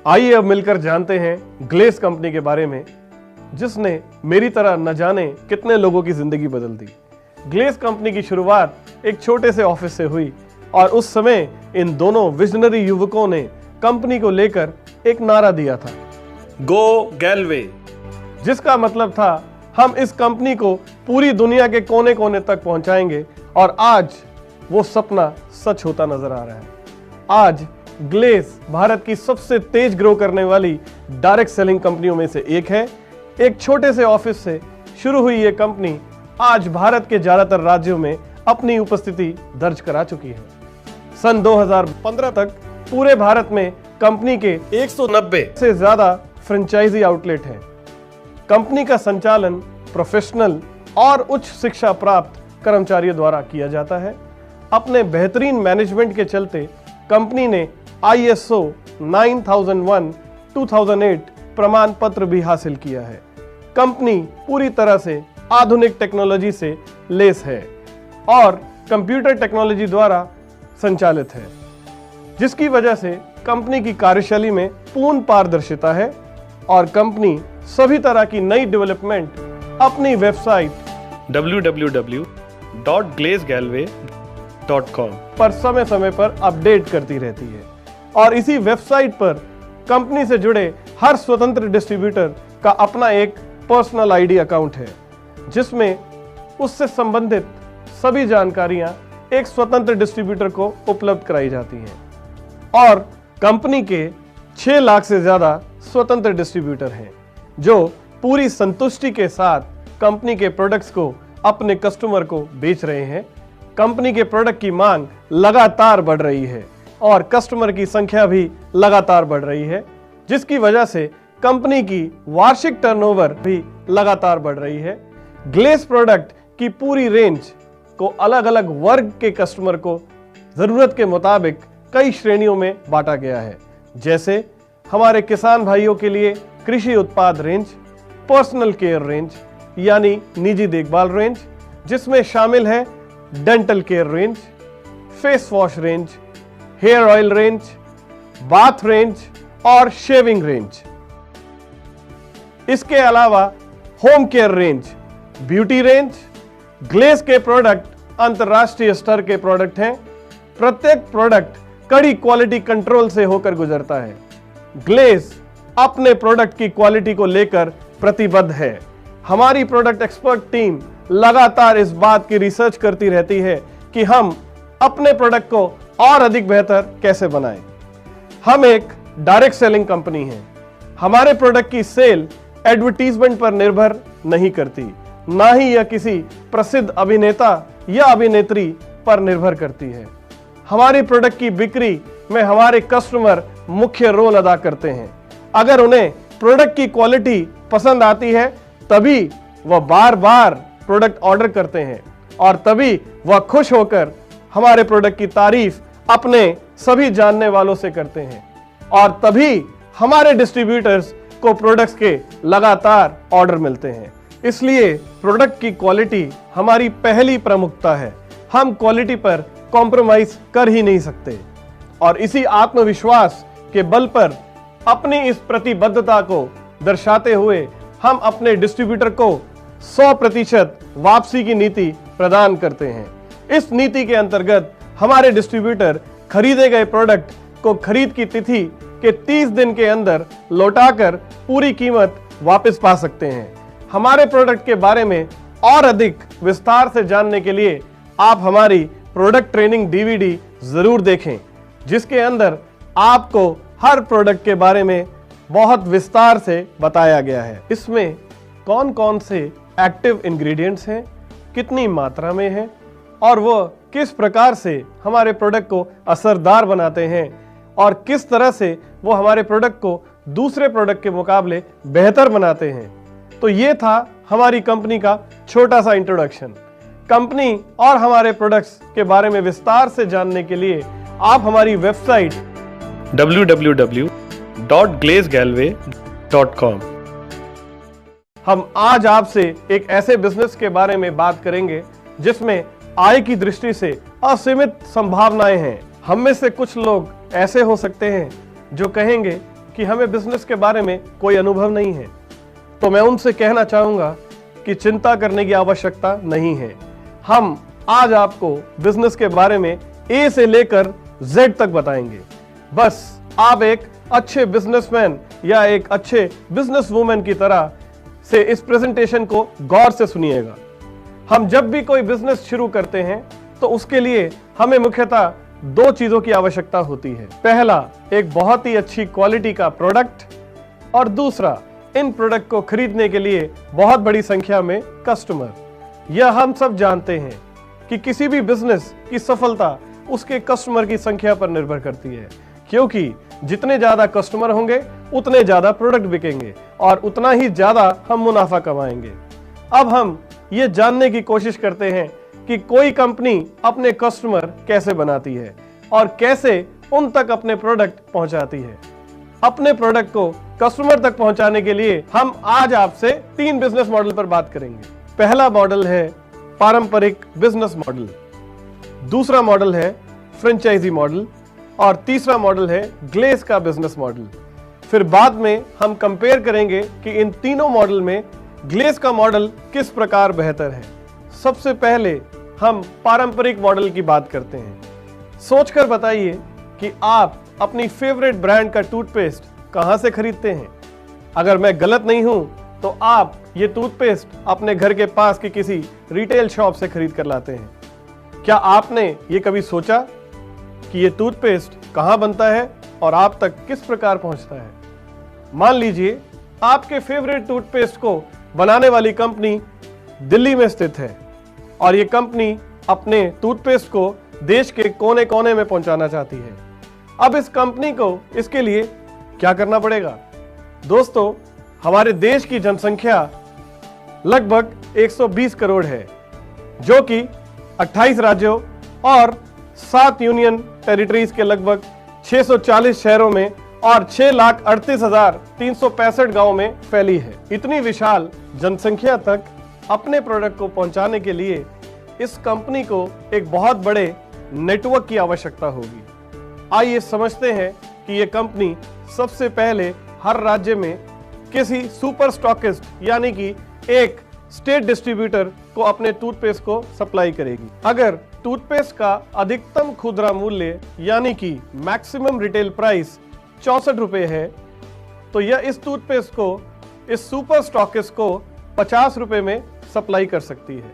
आइए अब मिलकर जानते हैं ग्लेस कंपनी के बारे में, जिसने मेरी तरह न जाने कितने लोगों की जिंदगी बदल दी। ग्लेस कंपनी की शुरुआत एक छोटे से ऑफिस से हुई और उस समय इन दोनों विजनरी युवकों ने कंपनी को लेकर एक नारा दिया था, गो गैलवे, जिसका मतलब था हम इस कंपनी को पूरी दुनिया के कोने कोने तक पहुंचाएंगे। और आज वो सपना सच होता नजर आ रहा है। आज ग्लेस भारत की सबसे तेज ग्रो करने वाली डायरेक्ट सेलिंग कंपनियों में से एक है। एक छोटे से ऑफिस से शुरू हुई ये कंपनी आज भारत के ज्यादातर राज्यों में अपनी उपस्थिति दर्ज करा चुकी है। सन 2015 तक पूरे भारत में कंपनी के 190 से ज्यादा फ्रेंचाइजी आउटलेट हैं। कंपनी का संचालन प्रोफेशनल और उच्च शिक्षा प्राप्त कर्मचारियों द्वारा किया जाता है। अपने बेहतरीन मैनेजमेंट के चलते कंपनी ने ISO 9001-2008 प्रमाण पत्र भी हासिल किया है। कंपनी पूरी तरह से आधुनिक टेक्नोलॉजी से लेस है और कंप्यूटर टेक्नोलॉजी द्वारा संचालित है, जिसकी वजह से कंपनी की कार्यशैली में पूर्ण पारदर्शिता है और कंपनी सभी तरह की नई डेवलपमेंट अपनी वेबसाइट www.glazegalway.com पर समय समय पर अपडेट करती रहती है। और इसी वेबसाइट पर कंपनी से जुड़े हर स्वतंत्र डिस्ट्रीब्यूटर का अपना एक पर्सनल ID अकाउंट है, जिसमें उससे संबंधित सभी जानकारियां एक स्वतंत्र डिस्ट्रीब्यूटर को उपलब्ध कराई जाती हैं। और कंपनी के 6 लाख से ज्यादा स्वतंत्र डिस्ट्रीब्यूटर हैं, जो पूरी संतुष्टि के साथ कंपनी के प्रोडक्ट्स को अपने कस्टमर को बेच रहे हैं। कंपनी के प्रोडक्ट की मांग लगातार बढ़ रही है और कस्टमर की संख्या भी लगातार बढ़ रही है, जिसकी वजह से कंपनी की वार्षिक टर्नओवर भी लगातार बढ़ रही है। ग्लेस प्रोडक्ट की पूरी रेंज को अलग अलग वर्ग के कस्टमर को जरूरत के मुताबिक कई श्रेणियों में बांटा गया है, जैसे हमारे किसान भाइयों के लिए कृषि उत्पाद रेंज, पर्सनल केयर रेंज यानी निजी देखभाल रेंज, जिसमें शामिल है dental care range, face wash range, hair oil range, bath range और शेविंग रेंज। इसके अलावा home care range, beauty range. ग्लेस के प्रोडक्ट अंतरराष्ट्रीय स्तर के प्रोडक्ट हैं। प्रत्येक प्रोडक्ट कड़ी क्वालिटी कंट्रोल से होकर गुजरता है। ग्लेस अपने प्रोडक्ट की क्वालिटी को लेकर प्रतिबद्ध है। हमारी प्रोडक्ट एक्सपर्ट टीम लगातार इस बात की रिसर्च करती रहती है कि हम अपने प्रोडक्ट को और अधिक बेहतर कैसे बनाएं। हम एक डायरेक्ट सेलिंग कंपनी है। हमारे प्रोडक्ट की सेल एडवर्टीजमेंट पर निर्भर नहीं करती, ना ही यह किसी प्रसिद्ध अभिनेता या अभिनेत्री पर निर्भर करती है। हमारी प्रोडक्ट की बिक्री में हमारे कस्टमर मुख्य रोल अदा करते हैं। अगर उन्हें प्रोडक्ट की क्वालिटी पसंद आती है तभी वह बार बार प्रोडक्ट ऑर्डर करते हैं और तभी वह खुश होकर हमारे प्रोडक्ट की तारीफ अपने सभी जानने वालों से करते हैं और तभी हमारे डिस्ट्रीब्यूटर्स को प्रोडक्ट्स के लगातार ऑर्डर मिलते हैं। इसलिए प्रोडक्ट की क्वालिटी हमारी पहली प्रमुखता है। हम क्वालिटी पर कॉम्प्रोमाइज कर ही नहीं सकते और इसी आत्मविश्वास के बल पर अपनी इस प्रतिबद्धता को दर्शाते हुए हम अपने डिस्ट्रीब्यूटर को 100% वापसी की नीति प्रदान करते हैं। इस नीति के अंतर्गत हमारे डिस्ट्रीब्यूटर खरीदे गए प्रोडक्ट को खरीद की तिथि के 30 दिन के अंदर लौटाकर पूरी कीमत वापस पा सकते हैं। हमारे प्रोडक्ट के बारे में और अधिक विस्तार से जानने के लिए आप हमारी प्रोडक्ट ट्रेनिंग DVD जरूर देखें, जिसके अंदर आपको हर प्रोडक्ट के बारे में बहुत विस्तार से बताया गया है। इसमें कौन कौन से एक्टिव इंग्रेडिएंट्स हैं, कितनी मात्रा में हैं और वो किस प्रकार से हमारे प्रोडक्ट को असरदार बनाते हैं और किस तरह से वो हमारे प्रोडक्ट को दूसरे प्रोडक्ट के मुकाबले बेहतर बनाते हैं। तो ये था हमारी कंपनी का छोटा सा इंट्रोडक्शन। कंपनी और हमारे प्रोडक्ट्स के बारे में विस्तार से जानने के लिए आप हमारी वेबसाइट www.glazegalway.com। हम आज आपसे एक ऐसे बिजनेस के बारे में बात करेंगे जिसमें आय की दृष्टि से असीमित संभावनाएं हैं। हम में से कुछ लोग ऐसे हो सकते हैं जो कहेंगे कि हमें बिजनेस के बारे में कोई अनुभव नहीं है, तो मैं उनसे कहना चाहूंगा कि चिंता करने की आवश्यकता नहीं है। हम आज आपको बिजनेस के बारे में ए से लेकर जेड तक बताएंगे। बस आप एक अच्छे बिजनेसमैन या एक अच्छे बिजनेस वुमेन की तरह से इस प्रेजेंटेशन को गौर से सुनिएगा। हम जब भी कोई बिजनेस शुरू करते हैं तो उसके लिए हमें मुख्यतः दो चीजों की आवश्यकता होती है। पहला, एक बहुत ही अच्छी क्वालिटी का प्रोडक्ट, और दूसरा, इन प्रोडक्ट को खरीदने के लिए बहुत बड़ी संख्या में कस्टमर। यह हम सब जानते हैं कि किसी भी बिजनेस की सफलता उसके कस्टमर की संख्या पर निर्भर करती है, क्योंकि जितने ज्यादा कस्टमर होंगे उतने ज्यादा प्रोडक्ट बिकेंगे और उतना ही ज्यादा हम मुनाफा कमाएंगे। अब हम ये जानने की कोशिश करते हैं कि कोई कंपनी अपने कस्टमर कैसे बनाती है और कैसे उन तक अपने प्रोडक्ट पहुंचाती है। अपने प्रोडक्ट को कस्टमर तक पहुंचाने के लिए हम आज आपसे 3 बिजनेस मॉडल पर बात करेंगे। पहला मॉडल है पारंपरिक बिजनेस मॉडल, दूसरा मॉडल है फ्रेंचाइजी मॉडल और तीसरा मॉडल है ग्लेस का बिजनेस मॉडल। फिर बाद में हम कंपेयर करेंगे कि इन तीनों मॉडल में ग्लेस का मॉडल किस प्रकार बेहतर है। सबसे पहले हम पारंपरिक मॉडल की बात करते हैं। सोचकर बताइए कि आप अपनी फेवरेट ब्रांड का टूथपेस्ट कहां से खरीदते हैं। अगर मैं गलत नहीं हूं तो आप ये टूथपेस्ट अपने घर के पास की किसी रिटेल शॉप से खरीद कर लाते हैं। क्या आपने ये कभी सोचा कि ये टूथपेस्ट कहां बनता है और आप तक किस प्रकार पहुंचता है? मान लीजिए आपके फेवरेट टूथपेस्ट को बनाने वाली कंपनी दिल्ली में स्थित है और ये कंपनी अपने टूथपेस्ट को देश के कोने कोने में पहुंचाना चाहती है। अब इस कंपनी को इसके लिए क्या करना पड़ेगा? दोस्तों, हमारे देश की जनसंख्या लगभग 120 करोड़ है, जो कि 28 राज्यों और 7 यूनियन टेरिटरीज के लगभग 640 शहरों में और 6,38,365 गांवों में फैली है। इतनी विशाल जनसंख्या तक अपने प्रोडक्ट को पहुंचाने के लिए इस कंपनी को एक बहुत बड़े नेटवर्क की आवश्यकता होगी। आइए समझते हैं कि यह कंपनी सबसे पहले हर राज्य में किसी सुपर स्टॉकिस्ट यानी कि एक स्टेट डिस्ट्रीब्यूटर को अपने टूथपेस्ट को सप्लाई करेगी। अगर टूथपेस्ट का अधिकतम खुदरा मूल्य यानी कि मैक्सिमम रिटेल प्राइस 64 रुपए है, तो यह इस टूथपेस्ट को इस सुपर स्टॉकिस्ट को 50 रुपए में सप्लाई कर सकती है।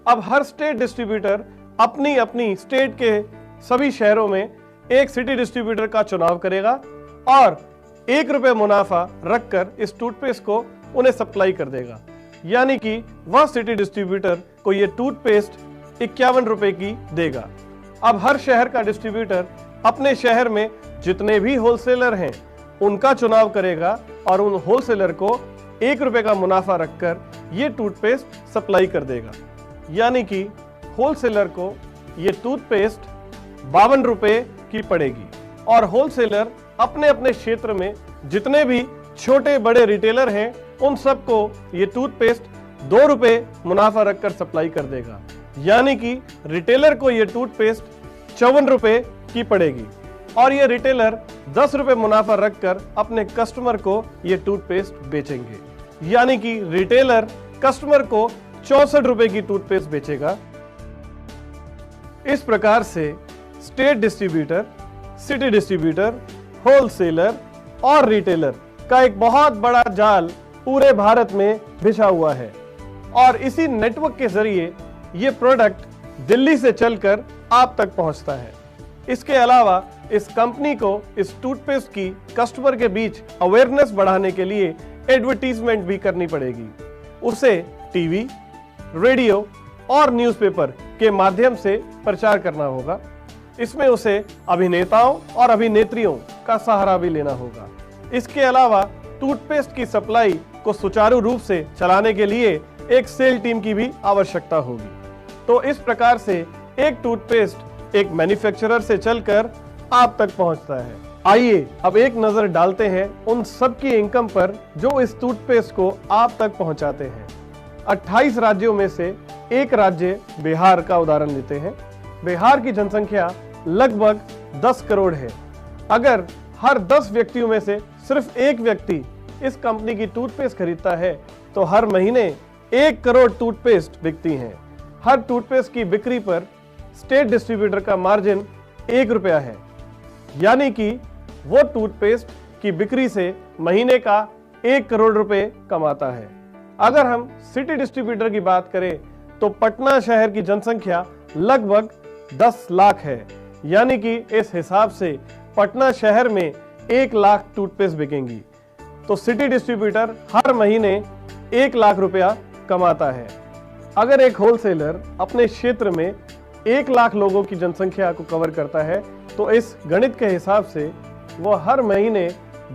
अब हर स्टेट डिस्ट्रीब्यूटर अपनी अपनी स्टेट के सभी शहरों में एक सिटी डिस्ट्रीब्यूटर का चुनाव करेगा और 1 रुपए मुनाफा रखकर इस टूथपेस्ट को उन्हें सप्लाई कर देगा, यानी कि वह सिटी डिस्ट्रीब्यूटर को यह टूथपेस्ट 51 रुपए की देगा। अब हर शहर का डिस्ट्रीब्यूटर अपने शहर में जितने भी होलसेलर हैं उनका चुनाव करेगा और उन होलसेलर को 1 रुपए का मुनाफा रखकर ये टूथपेस्ट सप्लाई कर देगा, यानी कि होलसेलर को ये टूथपेस्ट 52 रुपए की पड़ेगी और होलसेलर अपने अपने क्षेत्र में जितने भी छोटे बड़े रिटेलर हैं उन सबको ये टूथपेस्ट 2 रुपए मुनाफा रखकर सप्लाई कर देगा, यानी कि रिटेलर को ये टूथपेस्ट 54 रुपए की पड़ेगी और ये रिटेलर 10 रुपए मुनाफा रखकर अपने कस्टमर को ये टूथपेस्ट बेचेंगे, यानी कि रिटेलर कस्टमर को 64 रुपए की टूथपेस्ट बेचेगा। इस प्रकार से state distributor, city distributor, wholesaler और रिटेलर का एक बहुत बड़ा जाल पूरे भारत में बिछा हुआ है और इसी नेटवर्क के जरिए ये प्रोडक्ट दिल्ली से चलकर आप तक पहुंचता है। इसके अलावा इस कंपनी को इस टूथपेस्ट की कस्टमर के बीच अवेयरनेस बढ़ाने के लिए एडवर्टीजमेंट भी करनी पड़ेगी। उसे टीवी, रेडियो और न्यूज़पेपर के माध्यम से प्रचार करना होगा। इसमें उसे अभिनेताओं और अभिनेत्रियों का सहारा भी लेना होगा। इसके अलावा टूथपेस्ट की सप्लाई को सुचारू रूप से चलाने के लिए एक सेल टीम की भी आवश्यकता होगी। तो इस प्रकार से एक टूथपेस्ट एक मैन्युफैक्चरर से चलकर आप तक पहुंचता है। आइए अब एक नजर डालते हैं उन सब की इनकम पर जो इस टूथपेस्ट को आप तक पहुंचाते हैं। 28 राज्यों में से एक राज्य बिहार का उदाहरण लेते हैं। बिहार की जनसंख्या लगभग 10 करोड़ है। अगर हर 10 व्यक्तियों में से सिर्फ एक व्यक्ति इस कंपनी की टूथपेस्ट खरीदता है तो हर महीने 1 करोड़ टूथपेस्ट बिकती हैं। हर टूथपेस्ट की बिक्री पर स्टेट डिस्ट्रीब्यूटर का मार्जिन 1 रुपया है, यानी कि वो टूथपेस्ट की बिक्री से महीने का 1 करोड़ रुपए कमाता है। अगर हम सिटी डिस्ट्रीब्यूटर की बात करें तो पटना शहर की जनसंख्या लगभग 10 लाख है, यानी कि इस हिसाब से पटना शहर में 1 लाख टूथपेस्ट बिकेंगी। तो सिटी डिस्ट्रीब्यूटर हर महीने 1 लाख रुपया कमाता है। अगर एक होलसेलर अपने क्षेत्र में 1 लाख लोगों की जनसंख्या को कवर करता है तो इस गणित के हिसाब से वो हर महीने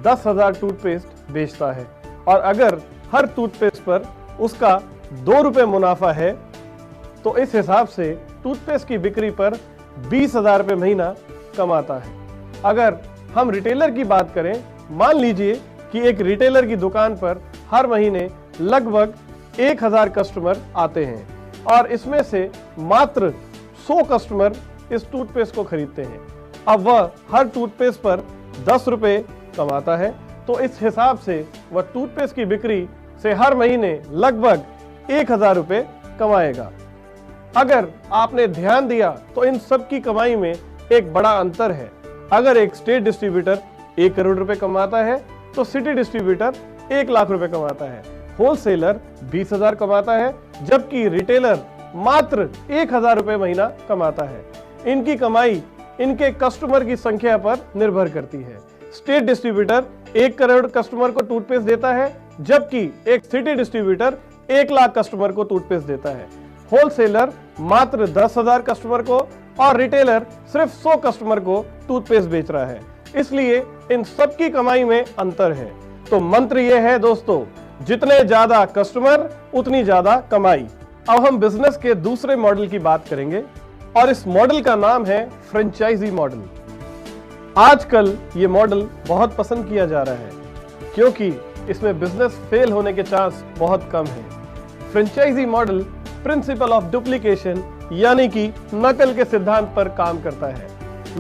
10,000 टूथपेस्ट बेचता है। और अगर हर टूथपेस्ट पर उसका 2 रुपये मुनाफा है तो इस हिसाब से टूथपेस्ट की बिक्री पर 20,000 रुपये महीना कमाता है। अगर हम रिटेलर की बात करें, मान लीजिए कि एक रिटेलर की दुकान पर हर महीने लगभग 1,000 कस्टमर आते हैं और इसमें से मात्र 100 कस्टमर इस टूथपेस्ट को खरीदते हैं। अब वह हर टूथपेस्ट पर 10 रुपये कमाता है तो इस हिसाब से वह टूथपेस्ट की बिक्री से हर महीने लगभग 1,000 रुपये कमाएगा। अगर आपने ध्यान दिया तो इन सब की कमाई में एक बड़ा अंतर है। अगर एक स्टेट डिस्ट्रीब्यूटर 1 करोड़ रुपए कमाता है तो सिटी डिस्ट्रीब्यूटर 1 लाख रुपए कमाता है, होलसेलर 20,000 कमाता है, जबकि रिटेलर मात्र 1,000 रुपए महीना कमाता है। इनकी कमाई इनके कस्टमर की संख्या पर निर्भर करती है। स्टेट डिस्ट्रीब्यूटर 1 करोड़ कस्टमर को टूथपेस्ट देता है, जबकि एक सिटी डिस्ट्रीब्यूटर 1 लाख कस्टमर को टूथपेस्ट देता है। होलसेलर मात्र 10,000 कस्टमर को और रिटेलर सिर्फ 100 कस्टमर को टूथपेस्ट बेच रहा है। इसलिए इन सब की कमाई में अंतर है। तो मंत्र यह है दोस्तों, जितने ज्यादा कस्टमर उतनी ज्यादा कमाई। अब हम बिजनेस के दूसरे मॉडल की बात करेंगे और इस मॉडल का नाम है फ्रेंचाइजी मॉडल। आजकल ये मॉडल बहुत पसंद किया जा रहा है क्योंकि इसमें बिजनेस फेल होने के चांस बहुत कम है। Franchise model principle of duplication यानी कि नकल के सिद्धांत पर काम करता है।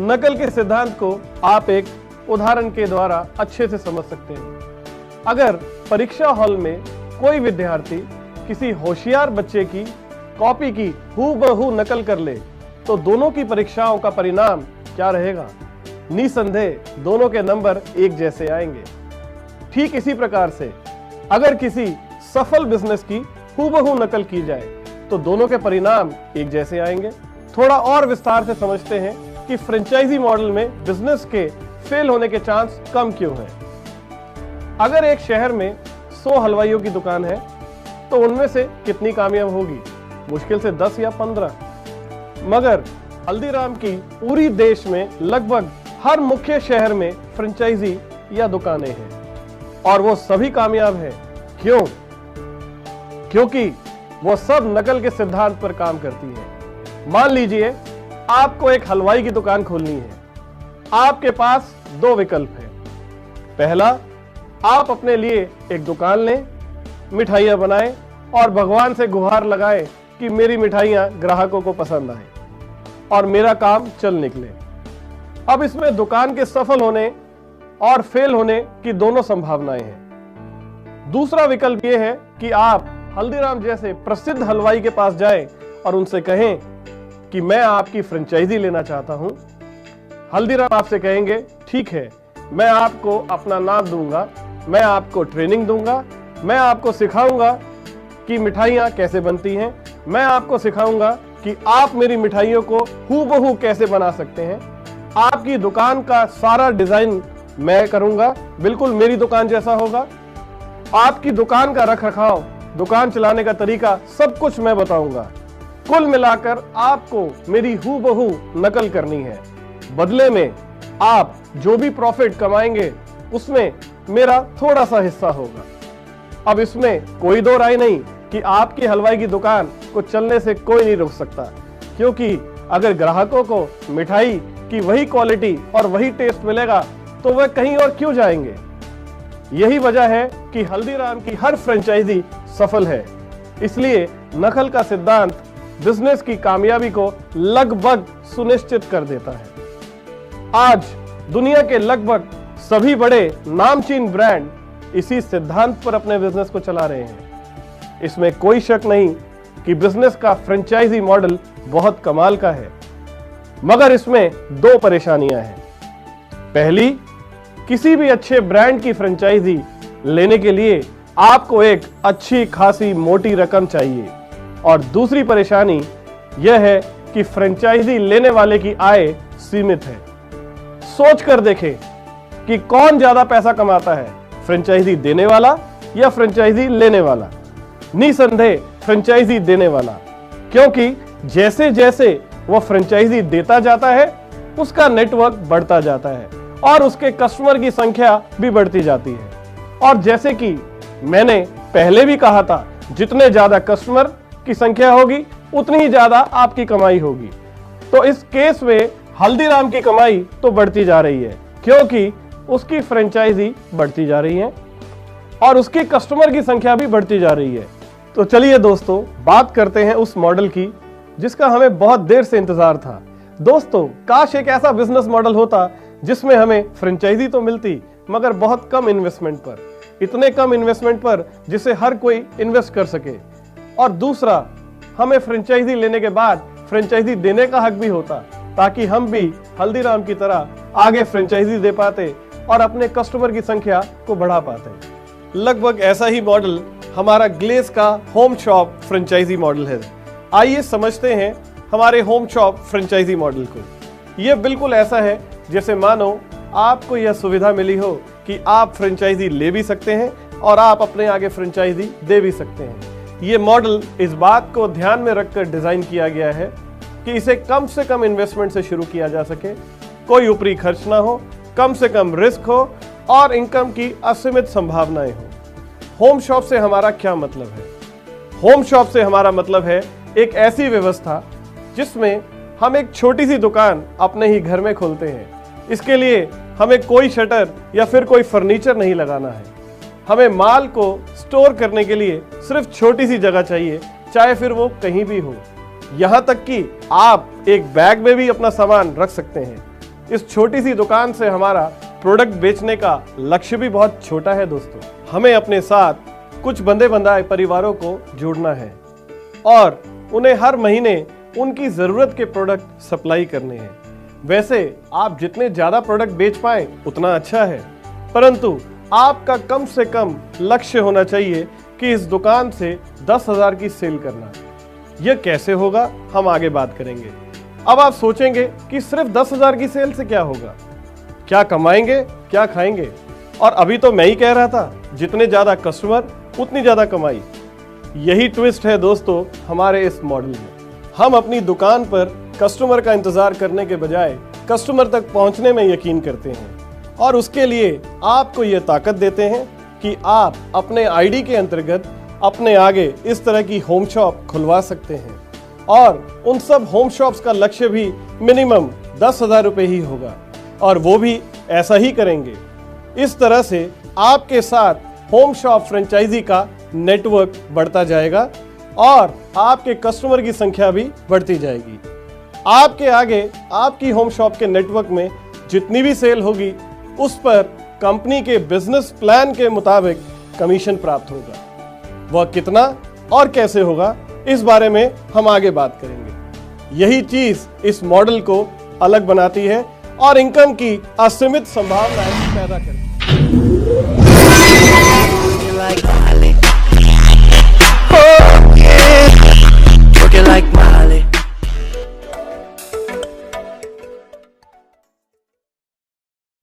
नकल के सिद्धांत को आप एक उदाहरण के द्वारा अच्छे से समझ सकते हैं। अगर परीक्षा हॉल में कोई विद्यार्थी किसी होशियार बच्चे की कॉपी की हूबहू नकल कर ले तो दोनों की परीक्षाओं का परिणाम क्या रहेगा? निसंदेह दोनों के नंबर एक जैसे आएंगे। ठीक इसी प्रकार से अगर किसी सफल बिजनेस की हूबहू नकल की जाए तो दोनों के परिणाम एक जैसे आएंगे। थोड़ा और विस्तार से समझते हैं कि फ्रेंचाइजी मॉडल में बिजनेस के फेल होने के चांस कम क्यों हैं। अगर एक शहर में 100 हलवाइयों की दुकान है तो उनमें से कितनी कामयाब होगी? मुश्किल से 10 या 15। मगर हल्दीराम की पूरी देश में लगभग हर मुख्य शहर में फ्रेंचाइजी या दुकानें हैं और वो सभी कामयाब हैं। क्यों? क्योंकि वो सब नकल के सिद्धांत पर काम करती है। मान लीजिए आपको एक हलवाई की दुकान खोलनी है। आपके पास 2 विकल्प हैं। पहला, आप अपने लिए एक दुकान लें, मिठाइयां बनाएं और भगवान से गुहार लगाएं कि मेरी मिठाइयां ग्राहकों को पसंद आए और मेरा काम चल निकले। अब इसमें दुकान के सफल होने और फेल होने की दोनों संभावनाएं हैं। दूसरा विकल्प यह है कि आप हल्दीराम जैसे प्रसिद्ध हलवाई के पास जाएं और उनसे कहें कि मैं आपकी फ्रेंचाइजी लेना चाहता हूं। हल्दीराम आपसे कहेंगे ठीक है, मैं आपको अपना नाम दूंगा, मैं आपको ट्रेनिंग दूंगा, मैं आपको सिखाऊंगा कि मिठाइयां कैसे बनती हैं, मैं आपको सिखाऊंगा कि आप मेरी मिठाइयों को हूबहू कैसे बना सकते हैं। आपकी दुकान का सारा डिजाइन मैं करूंगा, बिल्कुल मेरी दुकान जैसा होगा। आपकी दुकान का रखरखाव, दुकान चलाने का तरीका, सब कुछ मैं बताऊंगा। कुल मिलाकर आपको मेरी हूबहू नकल करनी है। बदले में आप जो भी प्रॉफिट कमाएंगे उसमें मेरा थोड़ा सा हिस्सा होगा। अब इसमें कोई दो राय नहीं कि आपकी हलवाई की दुकान को चलने से कोई नहीं रोक सकता, क्योंकि अगर ग्राहकों को मिठाई की वही क्वालिटी और वही टेस्ट मिलेगा तो वह कहीं और क्यों जाएंगे। यही वजह है कि हल्दीराम की हर फ्रेंचाइजी सफल है। इसलिए नकल का सिद्धांत बिजनेस की कामयाबी को लगभग सुनिश्चित कर देता है। आज दुनिया के लगभग सभी बड़े नामचीन ब्रांड इसी सिद्धांत पर अपने बिजनेस को चला रहे हैं। इसमें कोई शक नहीं कि बिजनेस का फ्रेंचाइजी मॉडल बहुत कमाल का है, मगर इसमें दो परेशानियां हैं। पहली, किसी भी अच्छे ब्रांड की फ्रेंचाइजी लेने के लिए आपको एक अच्छी खासी मोटी रकम चाहिए, और दूसरी परेशानी यह है कि फ्रेंचाइजी लेने वाले की आय सीमित है। सोच कर देखें कि कौन ज्यादा पैसा कमाता है, फ्रेंचाइजी देने वाला या फ्रेंचाइजी लेने वाला। निसंदेह फ्रेंचाइजी देने वाला, क्योंकि जैसे जैसे वह फ्रेंचाइजी देता जाता है उसका नेटवर्क बढ़ता जाता है और उसके कस्टमर की संख्या भी बढ़ती जाती है। और जैसे कि मैंने पहले भी कहा था, जितने ज्यादा कस्टमर की संख्या होगी उतनी ही ज्यादा आपकी कमाई होगी। तो इस केस में हल्दीराम की कमाई तो बढ़ती जा रही है, क्योंकि उसकी फ्रेंचाइजी बढ़ती जा रही है और उसके कस्टमर की संख्या भी बढ़ती जा रही है। तो चलिए दोस्तों, बात करते हैं उस मॉडल की जिसका हमें बहुत देर से इंतजार था। दोस्तों, काश एक ऐसा बिजनेस मॉडल होता जिसमें हमें फ्रेंचाइजी तो मिलती मगर बहुत कम इन्वेस्टमेंट पर, इतने कम इन्वेस्टमेंट पर जिसे हर कोई इन्वेस्ट कर सके, और दूसरा, हमें फ्रेंचाइजी लेने के बाद फ्रेंचाइजी देने का हक भी होता, ताकि हम भी हल्दीराम की तरह आगे फ्रेंचाइजी दे पाते और अपने कस्टमर की संख्या को बढ़ा पाते। लगभग ऐसा ही मॉडल हमारा ग्लेस का होम शॉप फ्रेंचाइजी मॉडल है। आइए समझते हैं हमारे होम शॉप फ्रेंचाइजी मॉडल को। यह बिल्कुल ऐसा है जैसे मानो आपको यह सुविधा मिली हो कि आप फ्रेंचाइजी ले भी सकते हैं और आप अपने आगे फ्रेंचाइजी दे भी सकते हैं। ये मॉडल इस बात को ध्यान में रखकर डिजाइन किया गया है कि इसे कम से कम इन्वेस्टमेंट से शुरू किया जा सके, कोई ऊपरी खर्च ना हो, कम से कम रिस्क हो और इनकम की असीमित संभावनाएं हो। होम शॉप से हमारा क्या मतलब है? होम शॉप से हमारा मतलब है एक ऐसी व्यवस्था जिसमें हम एक छोटी सी दुकान अपने ही घर में खोलते हैं। इसके लिए हमें कोई शटर या फिर कोई फर्नीचर नहीं लगाना है। हमें माल को स्टोर करने के लिए सिर्फ छोटी सी जगह चाहिए, चाहे फिर वो कहीं भी हो। यहाँ तक कि आप एक बैग में भी अपना सामान रख सकते हैं। इस छोटी सी दुकान से हमारा प्रोडक्ट बेचने का लक्ष्य भी बहुत छोटा है दोस्तों। हमें अपने साथ कुछ बंधे बंधाए परिवारों को जोड़ना है और उन्हें हर महीने उनकी जरूरत के प्रोडक्ट सप्लाई करने हैं। वैसे आप जितने ज्यादा प्रोडक्ट बेच पाए उतना अच्छा है, परंतु आपका कम से कम लक्ष्य होना चाहिए कि इस दुकान से 10,000 की सेल करना। यह कैसे होगा, हम आगे बात करेंगे। अब आप सोचेंगे कि सिर्फ 10,000 की सेल से क्या होगा, क्या कमाएंगे, क्या खाएंगे? और अभी तो मैं ही कह रहा था, जितने ज्यादा कस्टमर उतनी ज्यादा कमाई। यही ट्विस्ट है दोस्तों हमारे इस मॉडल में। हम अपनी दुकान पर कस्टमर का इंतजार करने के बजाय कस्टमर तक पहुंचने में यकीन करते हैं और उसके लिए आपको यह ताकत देते हैं कि आप अपने आईडी के अंतर्गत अपने आगे इस तरह की होम शॉप खुलवा सकते हैं। और उन सब होम शॉप्स का लक्ष्य भी मिनिमम 10,000 रुपये ही होगा, और वो भी ऐसा ही करेंगे। इस तरह से आपके साथ होम शॉप फ्रेंचाइजी का नेटवर्क बढ़ता जाएगा और आपके कस्टमर की संख्या भी बढ़ती जाएगी। आपके आगे आपकी होम शॉप के नेटवर्क में जितनी भी सेल होगी उस पर कंपनी के बिजनेस प्लान के मुताबिक कमीशन प्राप्त होगा। वह कितना और कैसे होगा, इस बारे में हम आगे बात करेंगे। यही चीज इस मॉडल को अलग बनाती है और इनकम की असीमित संभावनाएं पैदा करती है।